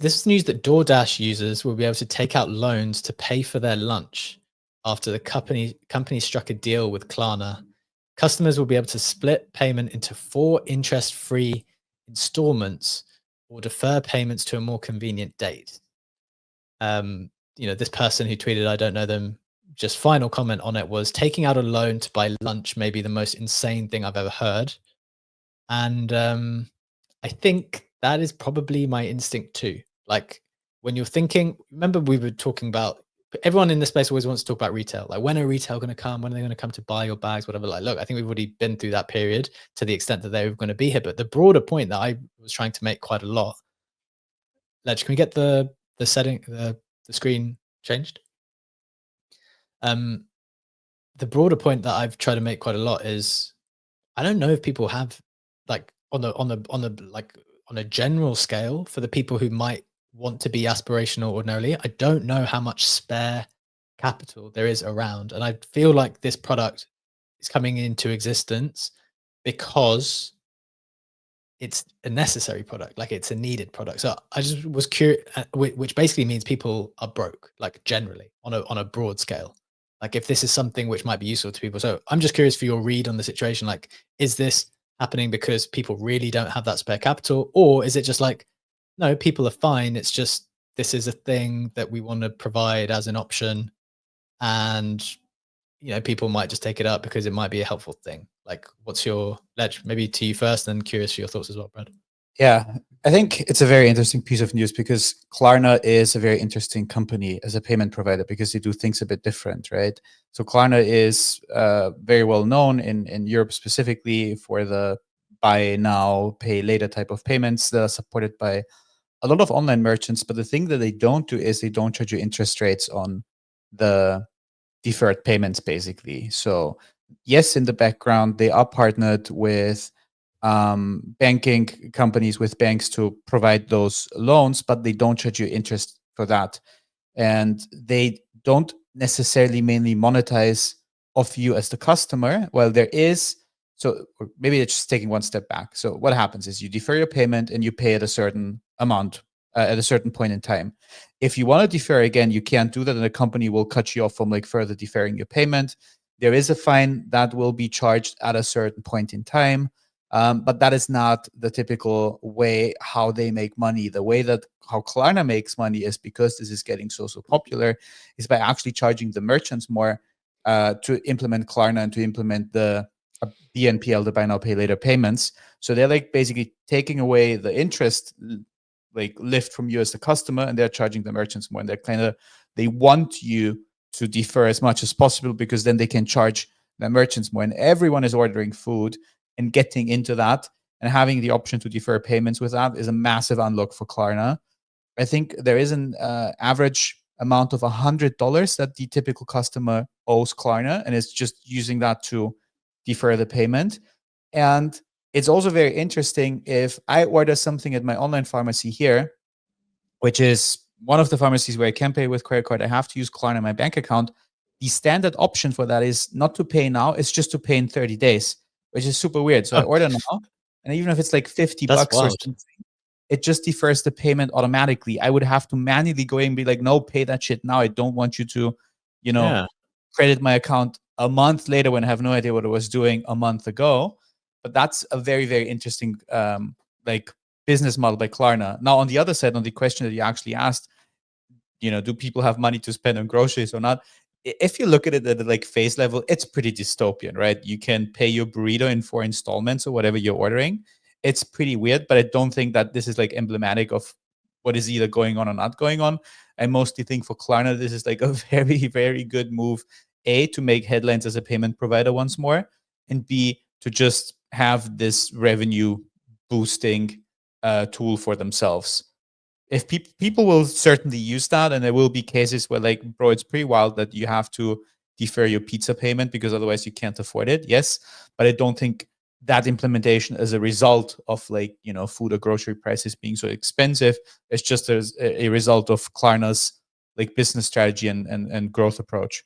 this is news that DoorDash users will be able to take out loans to pay for their lunch after the company struck a deal with Klarna. Customers will be able to split payment into 4 interest-free installments or defer payments to a more convenient date. This person who tweeted, I don't know them, just final comment on it was taking out a loan to buy lunch may be the most insane thing I've ever heard. And I think that is probably my instinct too. Like when you're thinking, remember we were talking about everyone in this space always wants to talk about retail. Like when are retail going to come? When are they going to come to buy your bags? Whatever. Like, look, I think we've already been through that period to the extent that they were going to be here. But the broader point that I was trying to make quite a lot. Ledge, can we get the screen changed? The broader point that I've tried to make quite a lot is I don't know if people have like on a general scale for the people who might want to be aspirational ordinarily. I don't know how much spare capital there is around, and I feel like this product is coming into existence because it's a necessary product, like it's a needed product. So I just was curious, which basically means people are broke, like generally on a broad scale. Like if this is something which might be useful to people. So I'm just curious for your read on the situation. Like, is this happening because people really don't have that spare capital, or is it just like, no, people are fine. It's just this is a thing that we want to provide as an option, and people might just take it up because it might be a helpful thing. Like, what's your Ledge? Maybe to you first, and curious for your thoughts as well, Brad. Yeah, I think it's a very interesting piece of news because Klarna is a very interesting company as a payment provider because they do things a bit different, right? So Klarna is very well known in Europe specifically for the buy now, pay later type of payments that are supported by a lot of online merchants. But the thing that they don't do is they don't charge you interest rates on the deferred payments, basically. So yes, in the background, they are partnered with banking companies, with banks to provide those loans, but they don't charge you interest for that. And they don't necessarily mainly monetize off you as the customer. Well, there is, so maybe it's just taking one step back. So what happens is you defer your payment and you pay at a certain amount at a certain point in time. If you want to defer again, you can't do that, and the company will cut you off from like further deferring your payment. There is a fine that will be charged at a certain point in time. But that is not the typical way how they make money. The way that how Klarna makes money is because this is getting so popular is by actually charging the merchants more to implement Klarna and to implement the BNPL, the buy now pay later payments. So they're like basically taking away the interest like lift from you as the customer, and they're charging the merchants more. And they want you to defer as much as possible because then they can charge the merchants more. And everyone is ordering food and getting into that and having the option to defer payments with that is a massive unlock for Klarna. I think there is an average amount of $100 that the typical customer owes Klarna, and it's just using that to defer the payment. And it's also very interesting if I order something at my online pharmacy here, which is one of the pharmacies where I can pay with credit card, I have to use Klarna in my bank account. The standard option for that is not to pay now, it's just to pay in 30 days, which is super weird. So I order now, and even if it's like 50 bucks or something, it just defers the payment automatically. I would have to manually go in and be like, no, pay that shit now. I don't want you to, credit my account a month later when I have no idea what I was doing a month ago. But that's a very, very interesting business model by Klarna. Now, on the other side, on the question that you actually asked, do people have money to spend on groceries or not? If you look at it at the like face level, it's pretty dystopian, right? You can pay your burrito in 4 installments or whatever you're ordering. It's pretty weird, but I don't think that this is like emblematic of what is either going on or not going on. I mostly think for Klarna, this is like a very, very good move, A, to make headlines as a payment provider once more, and B, to just have this revenue boosting tool for themselves. If people will certainly use that, and there will be cases where like, bro, it's pretty wild that you have to defer your pizza payment because otherwise you can't afford it. Yes, but I don't think that implementation as a result of like, food or grocery prices being so expensive. It's just a result of Klarna's like business strategy and growth approach.